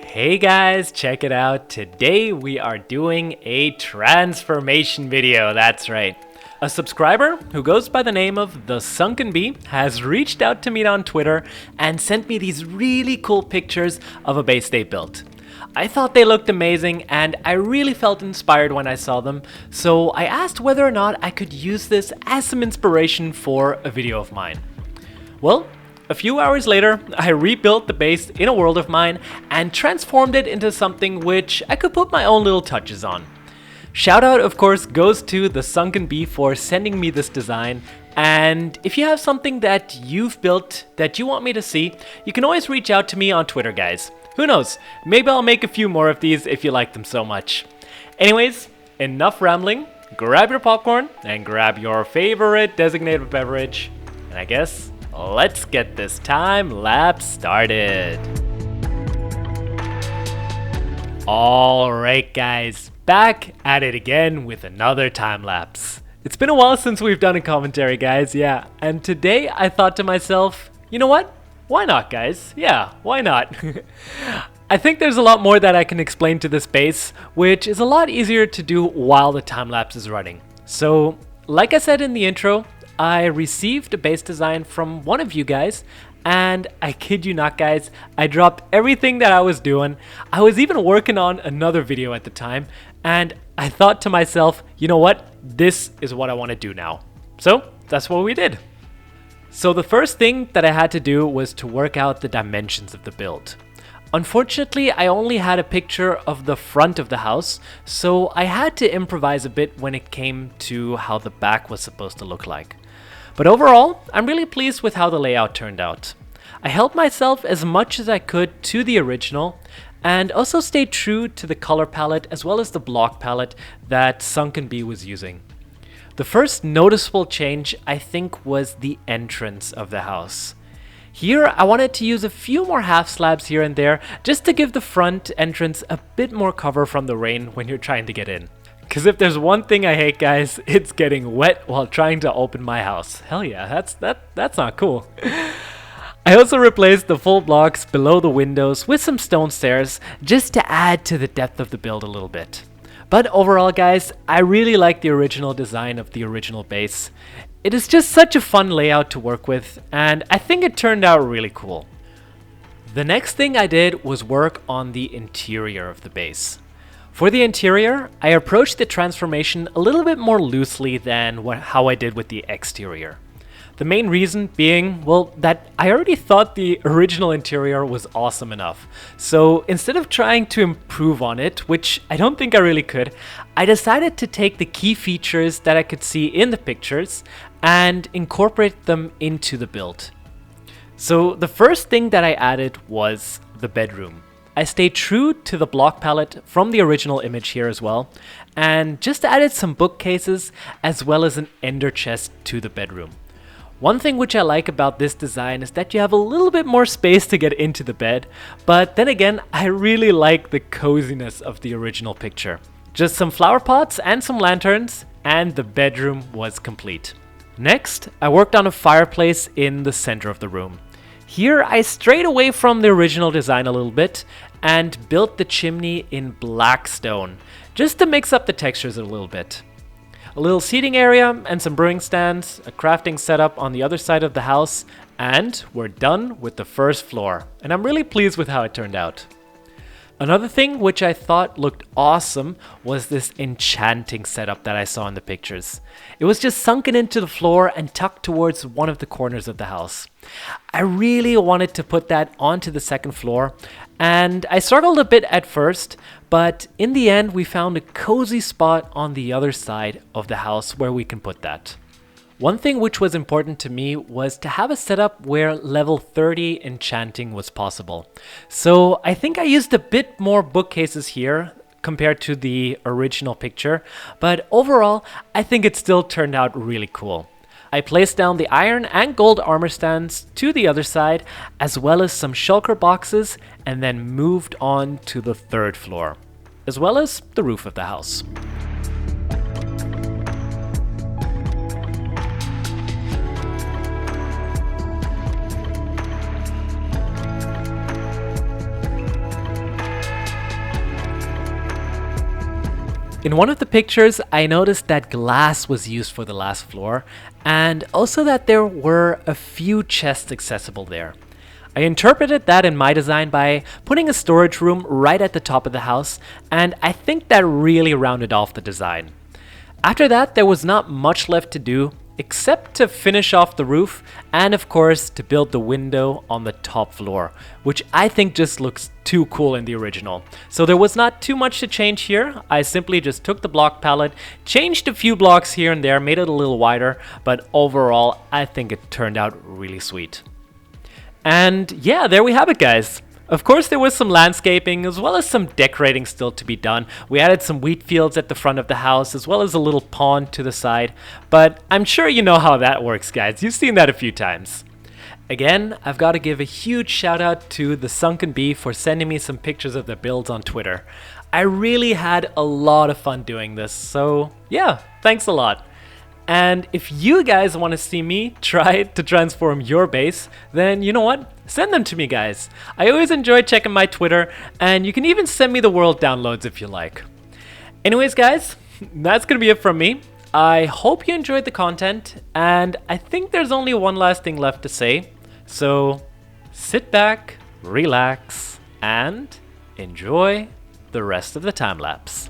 Hey guys, check it out. Today we are doing a transformation video, that's right. A subscriber who goes by the name of the SunkenBee has reached out to me on Twitter and sent me these really cool pictures of a base they built. I thought they looked amazing and I really felt inspired when I saw them, so I asked whether or not I could use this as some inspiration for a video of mine. Well, a few hours later, I rebuilt the base in a world of mine and transformed it into something which I could put my own little touches on. Shout out, of course, goes to the SunkenBee for sending me this design, and if you have something that you've built that you want me to see, you can always reach out to me on Twitter, guys. Who knows, maybe I'll make a few more of these if you like them so much. Anyways, enough rambling, grab your popcorn and grab your favorite designated beverage, and I guess let's get this time lapse started. Alright guys, back at it again with another time lapse. It's been a while since we've done a commentary, guys, yeah, and today I thought to myself, you know what? Why not, guys? Yeah, why not? I think there's a lot more that I can explain to this base, which is a lot easier to do while the time lapse is running. So, like I said in the intro, I received a base design from one of you guys, and I kid you not, guys, I dropped everything that I was doing. I was even working on another video at the time, and I thought to myself, you know what? This is what I want to do now. So that's what we did. So the first thing that I had to do was to work out the dimensions of the build. Unfortunately, I only had a picture of the front of the house, so I had to improvise a bit when it came to how the back was supposed to look like. But overall, I'm really pleased with how the layout turned out. I held myself as much as I could to the original, and also stayed true to the color palette as well as the block palette that SunkenBee was using. The first noticeable change, I think, was the entrance of the house. Here, I wanted to use a few more half slabs here and there, just to give the front entrance a bit more cover from the rain when you're trying to get in. Because if there's one thing I hate, guys, it's getting wet while trying to open my house. Hell yeah, that's not cool. I also replaced the full blocks below the windows with some stone stairs, just to add to the depth of the build a little bit. But overall, guys, I really like the original design of the original base. It is just such a fun layout to work with, and I think it turned out really cool. The next thing I did was work on the interior of the base. For the interior, I approached the transformation a little bit more loosely than how I did with the exterior. The main reason being, well, that I already thought the original interior was awesome enough. So instead of trying to improve on it, which I don't think I really could, I decided to take the key features that I could see in the pictures and incorporate them into the build. So the first thing that I added was the bedroom. I stayed true to the block palette from the original image here as well, and just added some bookcases as well as an ender chest to the bedroom. One thing which I like about this design is that you have a little bit more space to get into the bed, but then again, I really like the coziness of the original picture. Just some flower pots and some lanterns, and the bedroom was complete. Next, I worked on a fireplace in the center of the room. Here, I strayed away from the original design a little bit and built the chimney in black stone, just to mix up the textures a little bit. A little seating area and some brewing stands, a crafting setup on the other side of the house, and we're done with the first floor, and I'm really pleased with how it turned out. Another thing which I thought looked awesome was this enchanting setup that I saw in the pictures. It was just sunken into the floor and tucked towards one of the corners of the house. I really wanted to put that onto the second floor, and I struggled a bit at first, but in the end we found a cozy spot on the other side of the house where we can put that. One thing which was important to me was to have a setup where level 30 enchanting was possible. So I think I used a bit more bookcases here compared to the original picture, but overall I think it still turned out really cool. I placed down the iron and gold armor stands to the other side, as well as some shulker boxes, and then moved on to the third floor, as well as the roof of the house. In one of the pictures, I noticed that glass was used for the last floor, and also that there were a few chests accessible there. I interpreted that in my design by putting a storage room right at the top of the house, and I think that really rounded off the design. After that, there was not much left to do, except to finish off the roof, and of course to build the window on the top floor, which I think just looks too cool in the original. So there was not too much to change here. I simply just took the block palette, changed a few blocks here and there, made it a little wider, but overall I think it turned out really sweet. And yeah, there we have it, guys. Of course, there was some landscaping as well as some decorating still to be done. We added some wheat fields at the front of the house as well as a little pond to the side. But I'm sure you know how that works, guys. You've seen that a few times. Again, I've got to give a huge shout out to the SunkenBee for sending me some pictures of their builds on Twitter. I really had a lot of fun doing this, so yeah, thanks a lot. And if you guys want to see me try to transform your base, then you know what? Send them to me, guys. I always enjoy checking my Twitter, and you can even send me the world downloads if you like. Anyways, guys, that's gonna be it from me. I hope you enjoyed the content, and I think there's only one last thing left to say. So sit back, relax, and enjoy the rest of the time lapse.